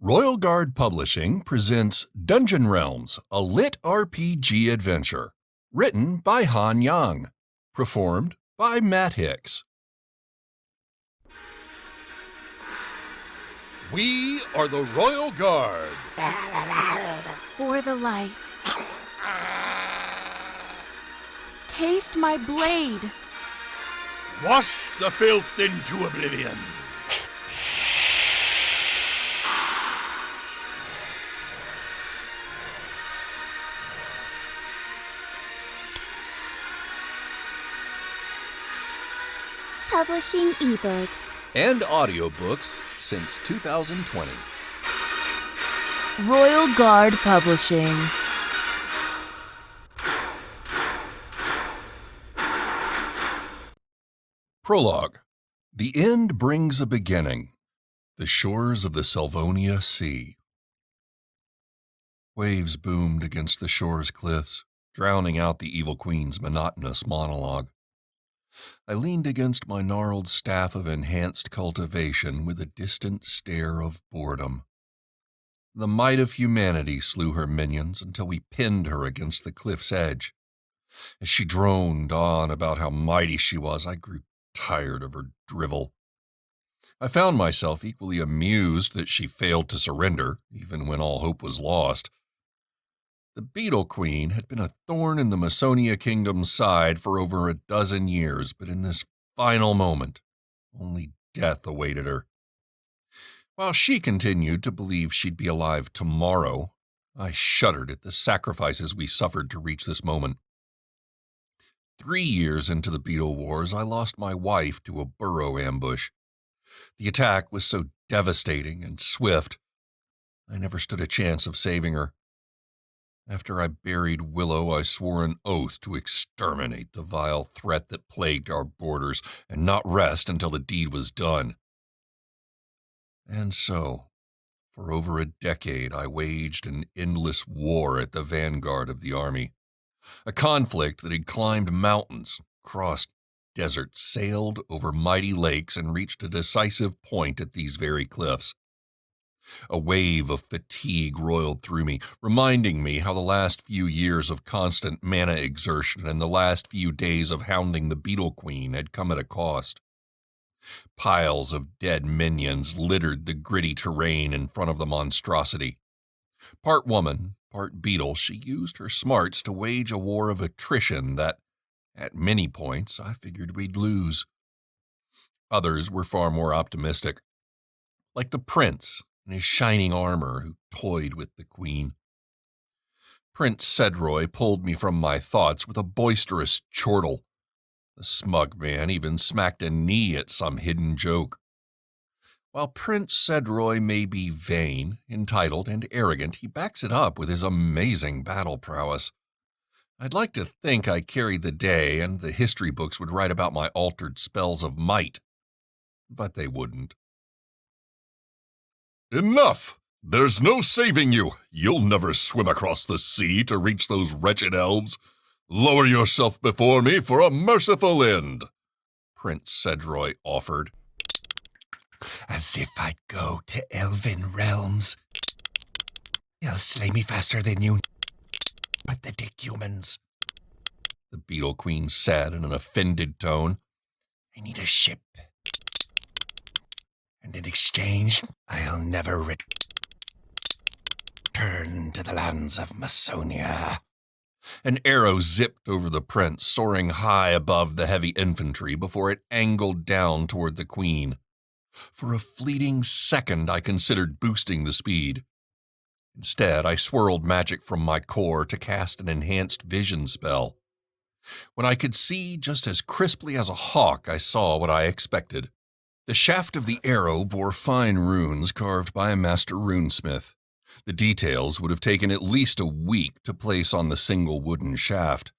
Royal Guard Publishing presents Dungeon Realms, a LitRPG adventure. Written by Han Yang. Performed by Matt Hicks. We are the Royal Guard. For the light. Taste my blade. Wash the filth into oblivion. Publishing eBooks And audiobooks since 2020. Royal Guard Publishing. Prologue. The end brings a beginning. The shores of the Selvonia Sea. Waves boomed against the shore's cliffs, drowning out the evil queen's monotonous monologue. I leaned against my gnarled staff of enhanced cultivation with a distant stare of boredom. The might of humanity slew her minions until we pinned her against the cliff's edge. As she droned on about how mighty she was, I grew tired of her drivel. I found myself equally amused that she failed to surrender, even when all hope was lost. The Beetle Queen had been a thorn in the Mesonia kingdom's side for over a dozen years, but in this final moment, only death awaited her. While she continued to believe she'd be alive tomorrow, I shuddered at the sacrifices we suffered to reach this moment. 3 years into the Beetle Wars, I lost my wife to a burrow ambush. The attack was so devastating and swift, I never stood a chance of saving her. After I buried Willow, I swore an oath to exterminate the vile threat that plagued our borders and not rest until the deed was done. And so, for over a decade, I waged an endless war at the vanguard of the army. A conflict that had climbed mountains, crossed deserts, sailed over mighty lakes, and reached a decisive point at these very cliffs. A wave of fatigue roiled through me, reminding me how the last few years of constant mana exertion and the last few days of hounding the Beetle Queen had come at a cost. Piles of dead minions littered the gritty terrain in front of the monstrosity. Part woman, part beetle, she used her smarts to wage a war of attrition that, at many points, I figured we'd lose. Others were far more optimistic, like the prince in his shining armor who toyed with the queen. Prince Sedroy pulled me from my thoughts with a boisterous chortle. The smug man even smacked a knee at some hidden joke. While Prince Sedroy may be vain, entitled, and arrogant, he backs it up with his amazing battle prowess. I'd like to think I carried the day and the history books would write about my altered spells of might. But they wouldn't. Enough! There's no saving you! You'll never swim across the sea to reach those wretched elves. Lower yourself before me for a merciful end, Prince Sedroy offered. As if I'd go to elven realms. You'll slay me faster than you, pathetic humans, the Beetle Queen said in an offended tone. I need a ship. And in exchange, I'll never return to the lands of Mesonia. An arrow zipped over the prince, soaring high above the heavy infantry before it angled down toward the queen. For a fleeting second, I considered boosting the speed. Instead, I swirled magic from my core to cast an enhanced vision spell. When I could see just as crisply as a hawk, I saw what I expected. The shaft of the arrow bore fine runes carved by a master runesmith. The details would have taken at least a week to place on the single wooden shaft.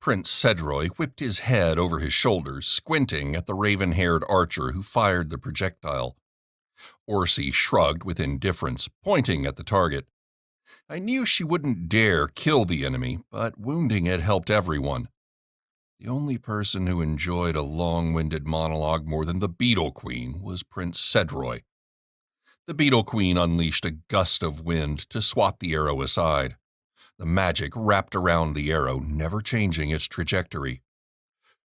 Prince Sedroy whipped his head over his shoulders, squinting at the raven-haired archer who fired the projectile. Orsi shrugged with indifference, pointing at the target. I knew she wouldn't dare kill the enemy, but wounding it helped everyone. The only person who enjoyed a long-winded monologue more than the Beetle Queen was Prince Sedroy. The Beetle Queen unleashed a gust of wind to swat the arrow aside. The magic wrapped around the arrow, never changing its trajectory.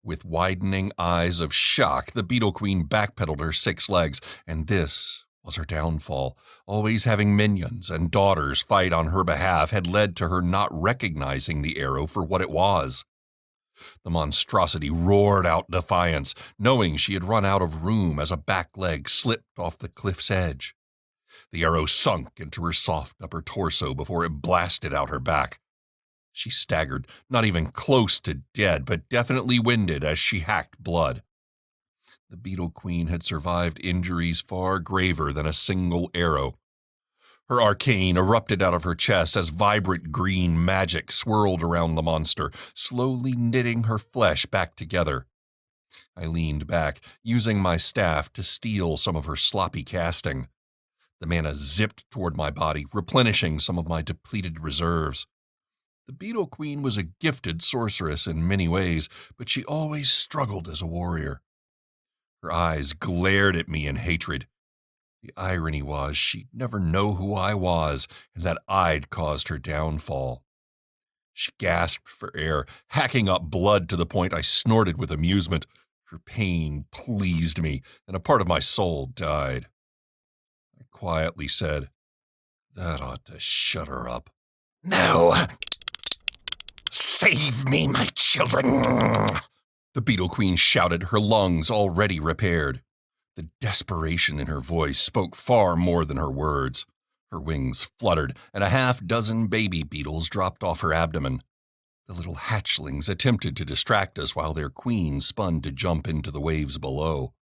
With widening eyes of shock, the Beetle Queen backpedaled her 6 legs, and this was her downfall. Always having minions and daughters fight on her behalf had led to her not recognizing the arrow for what it was. The monstrosity roared out defiance, knowing she had run out of room as a back leg slipped off the cliff's edge. The arrow sunk into her soft upper torso before it blasted out her back. She staggered, not even close to dead, but definitely winded as she hacked blood. The Beetle Queen had survived injuries far graver than a single arrow. Her arcane erupted out of her chest as vibrant green magic swirled around the monster, slowly knitting her flesh back together. I leaned back, using my staff to steal some of her sloppy casting. The mana zipped toward my body, replenishing some of my depleted reserves. The Beetle Queen was a gifted sorceress in many ways, but she always struggled as a warrior. Her eyes glared at me in hatred. The irony was she'd never know who I was, and that I'd caused her downfall. She gasped for air, hacking up blood to the point I snorted with amusement. Her pain pleased me, and a part of my soul died. I quietly said, "That ought to shut her up." No! Save me, my children! The Beetle Queen shouted, her lungs already repaired. The desperation in her voice spoke far more than her words. Her wings fluttered, and a half-dozen baby beetles dropped off her abdomen. The little hatchlings attempted to distract us while their queen spun to jump into the waves below.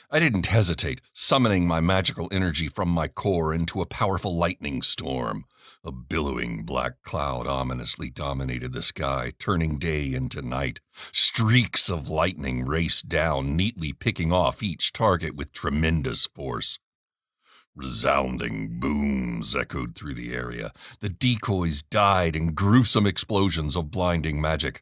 I didn't hesitate, summoning my magical energy from my core into a powerful lightning storm. A billowing black cloud ominously dominated the sky, turning day into night. Streaks of lightning raced down, neatly picking off each target with tremendous force. Resounding booms echoed through the area. The decoys died in gruesome explosions of blinding magic.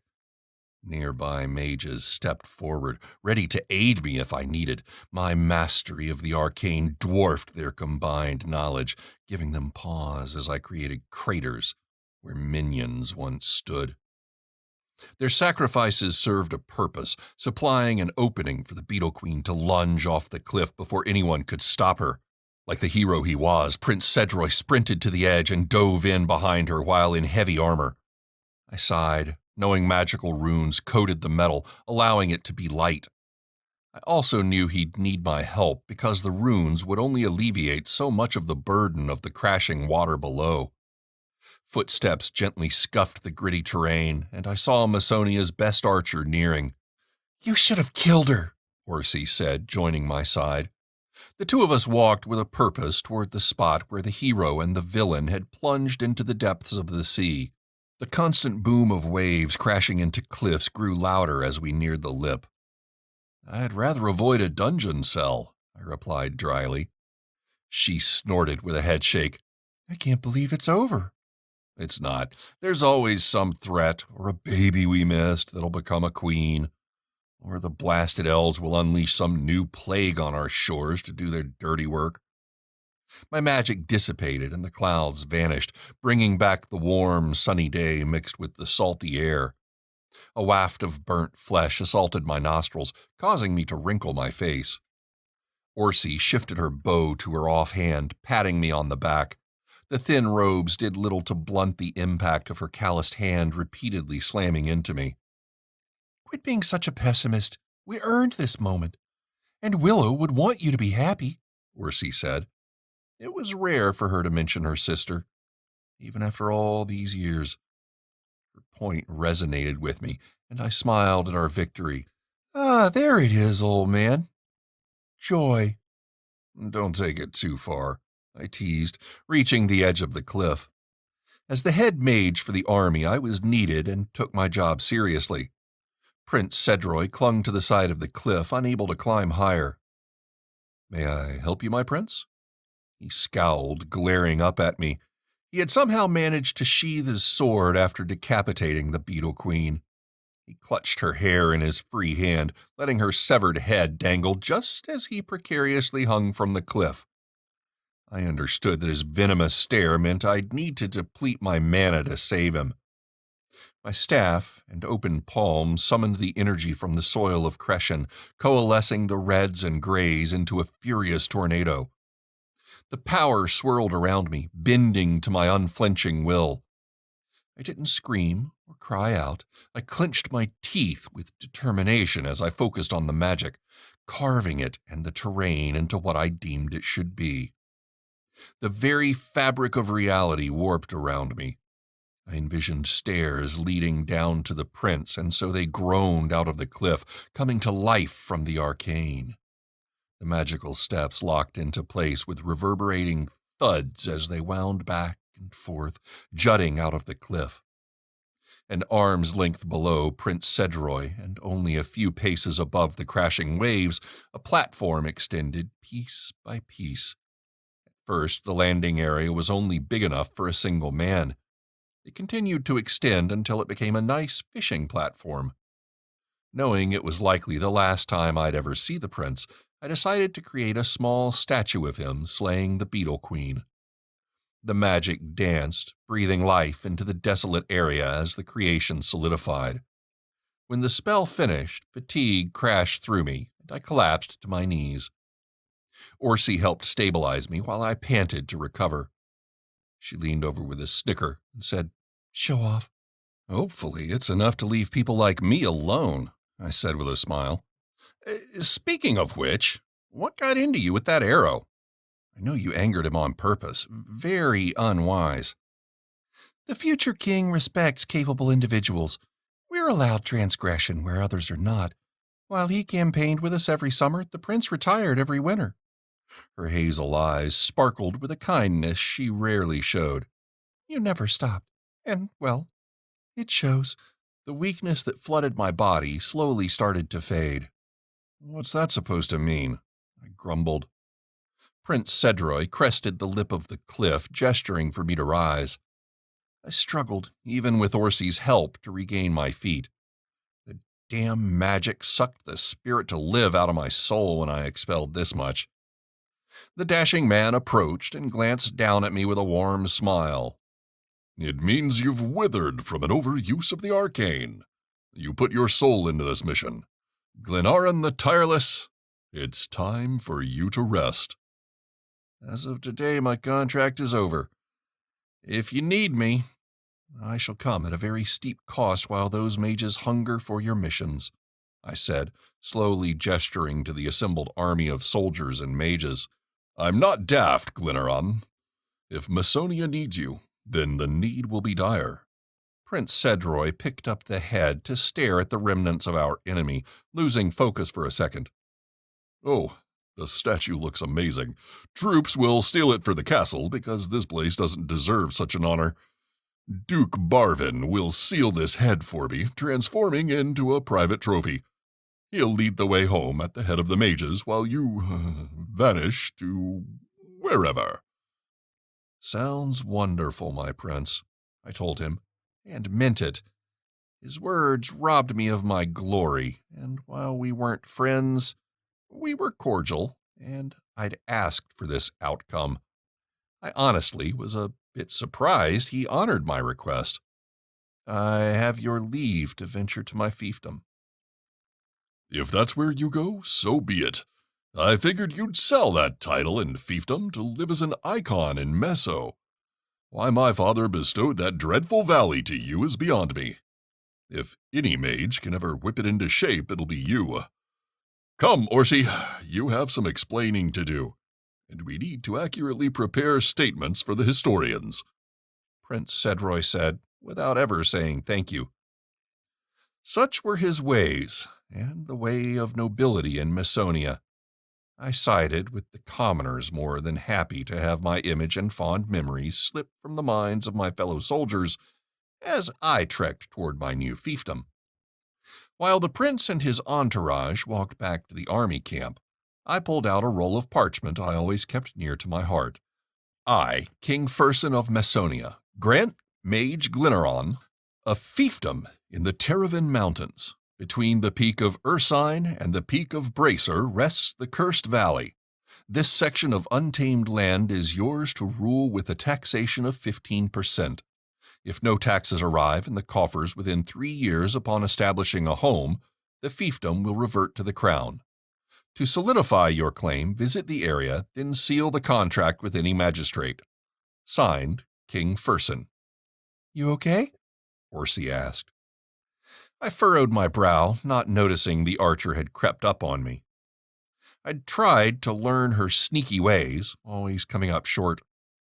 Nearby mages stepped forward, ready to aid me if I needed. My mastery of the arcane dwarfed their combined knowledge, giving them pause as I created craters where minions once stood. Their sacrifices served a purpose, supplying an opening for the Beetle Queen to lunge off the cliff before anyone could stop her. Like the hero he was, Prince Cedroy sprinted to the edge and dove in behind her while in heavy armor. I sighed, knowing magical runes coated the metal, allowing it to be light. I also knew he'd need my help because the runes would only alleviate so much of the burden of the crashing water below. Footsteps gently scuffed the gritty terrain, and I saw Mesonia's best archer nearing. "You should have killed her," Orsi said, joining my side. The two of us walked with a purpose toward the spot where the hero and the villain had plunged into the depths of the sea. The constant boom of waves crashing into cliffs grew louder as we neared the lip. "I'd rather avoid a dungeon cell," I replied dryly. She snorted with a head shake. "I can't believe it's over." "It's not. There's always some threat, or a baby we missed that'll become a queen, or the blasted elves will unleash some new plague on our shores to do their dirty work." My magic dissipated and the clouds vanished, bringing back the warm, sunny day mixed with the salty air. A waft of burnt flesh assaulted my nostrils, causing me to wrinkle my face. Orsi shifted her bow to her offhand, patting me on the back. The thin robes did little to blunt the impact of her calloused hand repeatedly slamming into me. "Quit being such a pessimist. We earned this moment. And Willow would want you to be happy," Orsi said. It was rare for her to mention her sister, even after all these years. Her point resonated with me, and I smiled at our victory. "Ah, there it is, old man. Joy." "Don't take it too far," I teased, reaching the edge of the cliff. As the head mage for the army, I was needed and took my job seriously. Prince Cedroy clung to the side of the cliff, unable to climb higher. "May I help you, my prince?" He scowled, glaring up at me. He had somehow managed to sheathe his sword after decapitating the Beetle Queen. He clutched her hair in his free hand, letting her severed head dangle just as he precariously hung from the cliff. I understood that his venomous stare meant I'd need to deplete my mana to save him. My staff and open palm summoned the energy from the soil of Crescent, coalescing the reds and grays into a furious tornado. The power swirled around me, bending to my unflinching will. I didn't scream or cry out. I clenched my teeth with determination as I focused on the magic, carving it and the terrain into what I deemed it should be. The very fabric of reality warped around me. I envisioned stairs leading down to the prince, and so they groaned out of the cliff, coming to life from the arcane. The magical steps locked into place with reverberating thuds as they wound back and forth, jutting out of the cliff. An arm's length below Prince Cedroy, and only a few paces above the crashing waves, a platform extended piece by piece. At first, the landing area was only big enough for a single man. It continued to extend until it became a nice fishing platform. Knowing it was likely the last time I'd ever see the prince, I decided to create a small statue of him slaying the Beetle Queen. The magic danced, breathing life into the desolate area as the creation solidified. When the spell finished, fatigue crashed through me, and I collapsed to my knees. Orsi helped stabilize me while I panted to recover. She leaned over with a snicker and said, "Show off." "Hopefully it's enough to leave people like me alone," I said with a smile. "Speaking of which, what got into you with that arrow? I know you angered him on purpose. Very unwise." "The future king respects capable individuals. We're allowed transgression where others are not. While he campaigned with us every summer, the prince retired every winter." Her hazel eyes sparkled with a kindness she rarely showed. "You never stopped. And, well, it shows." The weakness that flooded my body slowly started to fade. "What's that supposed to mean?" I grumbled. Prince Cedroy crested the lip of the cliff, gesturing for me to rise. I struggled, even with Orsi's help, to regain my feet. The damn magic sucked the spirit to live out of my soul when I expelled this much. The dashing man approached and glanced down at me with a warm smile. "It means you've withered from an overuse of the arcane. You put your soul into this mission. Glenaron the Tireless, it's time for you to rest. As of today, my contract is over. If you need me, I shall come at a very steep cost while those mages hunger for your missions," I said, slowly gesturing to the assembled army of soldiers and mages. "I'm not daft, Glenaron. If Mesonia needs you, then the need will be dire." Prince Cedroy picked up the head to stare at the remnants of our enemy, losing focus for a second. "Oh, the statue looks amazing. Troops will steal it for the castle because this place doesn't deserve such an honor. Duke Barvin will seal this head for me, transforming into a private trophy. He'll lead the way home at the head of the mages while you vanish to wherever." "Sounds wonderful, my prince," I told him, and meant it. His words robbed me of my glory, and while we weren't friends, we were cordial, and I'd asked for this outcome. I honestly was a bit surprised he honored my request. "I have your leave to venture to my fiefdom." "If that's where you go, so be it. I figured you'd sell that title and fiefdom to live as an icon in Meso. Why my father bestowed that dreadful valley to you is beyond me. If any mage can ever whip it into shape, it'll be you. Come, Orsi, you have some explaining to do, and we need to accurately prepare statements for the historians," Prince Cedroy said, without ever saying thank you. Such were his ways, and the way of nobility in Mesonia. I sided with the commoners, more than happy to have my image and fond memories slip from the minds of my fellow soldiers as I trekked toward my new fiefdom. While the prince and his entourage walked back to the army camp, I pulled out a roll of parchment I always kept near to my heart. "I, King Fersen of Mesonia, grant Mage Glenaron a fiefdom in the Teravan Mountains. Between the peak of Ursine and the peak of Bracer rests the Cursed Valley. This section of untamed land is yours to rule with a taxation of 15%. If no taxes arrive in the coffers within 3 years upon establishing a home, the fiefdom will revert to the crown. To solidify your claim, visit the area, then seal the contract with any magistrate. Signed, King Furson. You okay? Orsi asked. I furrowed my brow, not noticing the archer had crept up on me. I'd tried to learn her sneaky ways, always coming up short.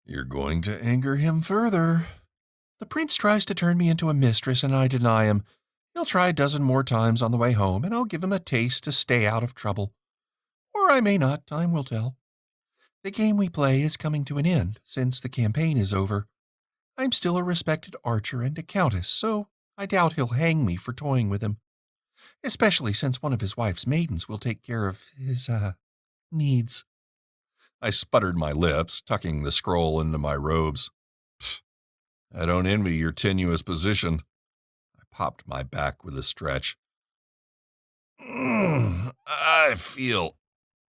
You're going to anger him further. The prince tries to turn me into a mistress, and I deny him. He'll try a dozen more times on the way home, and I'll give him a taste to stay out of trouble. Or I may not, time will tell. The game we play is coming to an end, since the campaign is over. I'm still a respected archer and a countess, so I doubt he'll hang me for toying with him. Especially since one of his wife's maidens will take care of his, needs. I sputtered my lips, tucking the scroll into my robes. I don't envy your tenuous position. I popped my back with a stretch. I feel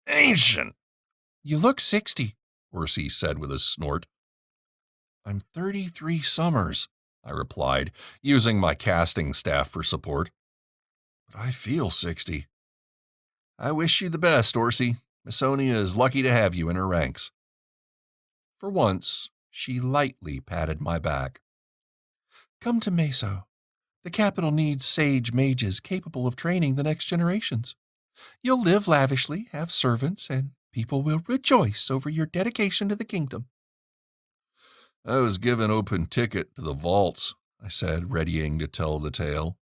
ancient. You look 60, Orsi said with a snort. I'm 33 summers, I replied, using my casting staff for support. But I feel 60. I wish you the best, Orsi. Mesonia is lucky to have you in her ranks. For once, she lightly patted my back. Come to Meso. The capital needs sage mages capable of training the next generations. You'll live lavishly, have servants, and people will rejoice over your dedication to the kingdom. I was given open ticket to the vaults, I said, readying to tell the tale.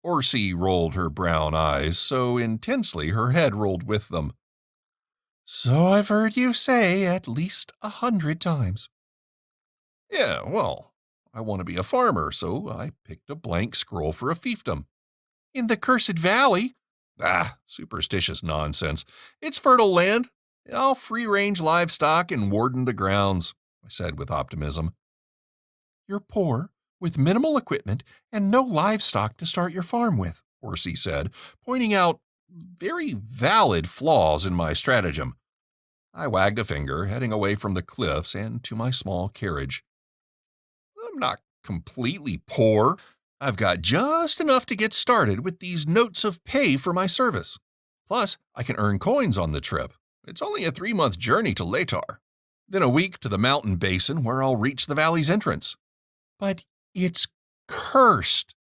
Orsi rolled her brown eyes so intensely her head rolled with them. So I've heard you say at least 100 times. Yeah, well, I want to be a farmer, so I picked a blank scroll for a fiefdom. In the Cursed Valley? Superstitious nonsense. It's fertile land. I'll free-range livestock and warden the grounds, I said with optimism. You're poor, with minimal equipment, and no livestock to start your farm with, Orsi said, pointing out very valid flaws in my stratagem. I wagged a finger, heading away from the cliffs and to my small carriage. I'm not completely poor. I've got just enough to get started with these notes of pay for my service. Plus, I can earn coins on the trip. It's only a 3-month journey to Letar. Then a week to the mountain basin where I'll reach the valley's entrance. But it's cursed.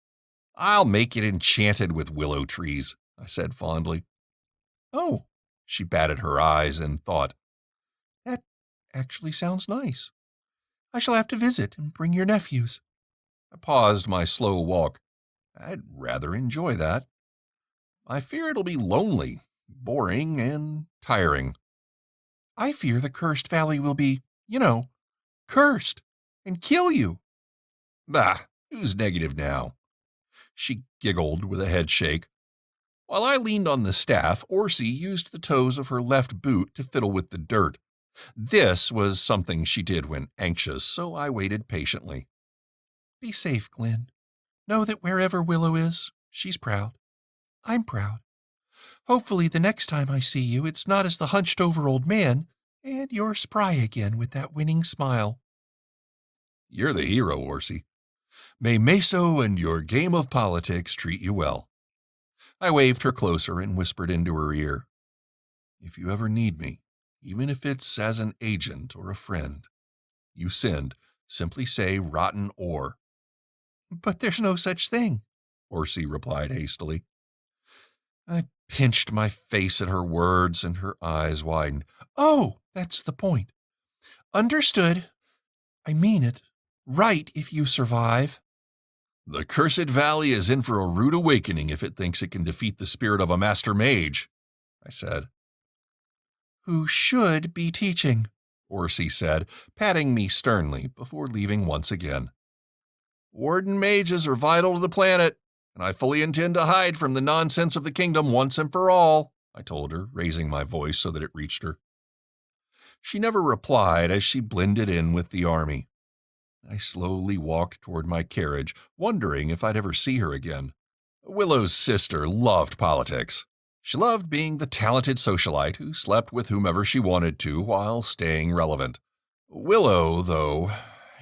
I'll make it enchanted with willow trees, I said fondly. Oh, she batted her eyes and thought, that actually sounds nice. I shall have to visit and bring your nephews. I paused my slow walk. I'd rather enjoy that. I fear it'll be lonely, boring, and tiring. I fear the cursed valley will be, cursed, and kill you. Bah, who's negative now? She giggled with a head shake. While I leaned on the staff, Orsi used the toes of her left boot to fiddle with the dirt. This was something she did when anxious, so I waited patiently. Be safe, Glenn. Know that wherever Willow is, she's proud. I'm proud. Hopefully the next time I see you, it's not as the hunched-over old man, and you're spry again with that winning smile. You're the hero, Orsi. May Meso and your game of politics treat you well. I waved her closer and whispered into her ear. If you ever need me, even if it's as an agent or a friend, you send, simply say rotten ore. But there's no such thing, Orsi replied hastily. I pinched my face at her words and her eyes widened. Oh, that's the point. Understood. I mean it. Right if you survive. The Cursed Valley is in for a rude awakening if it thinks it can defeat the spirit of a master mage, I said. Who should be teaching, Orsi said, patting me sternly before leaving once again. Warden Mages are vital to the planet, and I fully intend to hide from the nonsense of the kingdom once and for all, I told her, raising my voice so that it reached her. She never replied as she blended in with the army. I slowly walked toward my carriage, wondering if I'd ever see her again. Willow's sister loved politics. She loved being the talented socialite who slept with whomever she wanted to while staying relevant. Willow, though,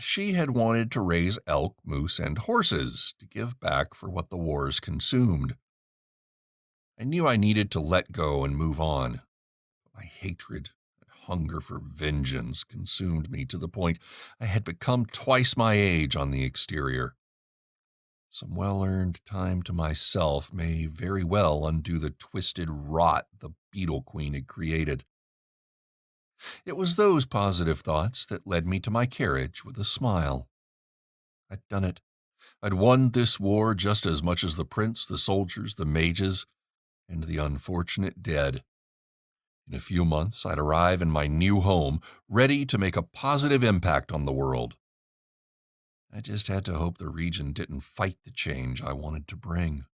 she had wanted to raise elk, moose, and horses to give back for what the wars consumed. I knew I needed to let go and move on. My hatred and hunger for vengeance consumed me to the point I had become twice my age on the exterior. Some well-earned time to myself may very well undo the twisted rot the Beetle Queen had created. It was those positive thoughts that led me to my carriage with a smile. I'd done it. I'd won this war just as much as the prince, the soldiers, the mages, and the unfortunate dead. In a few months, I'd arrive in my new home, ready to make a positive impact on the world. I just had to hope the region didn't fight the change I wanted to bring.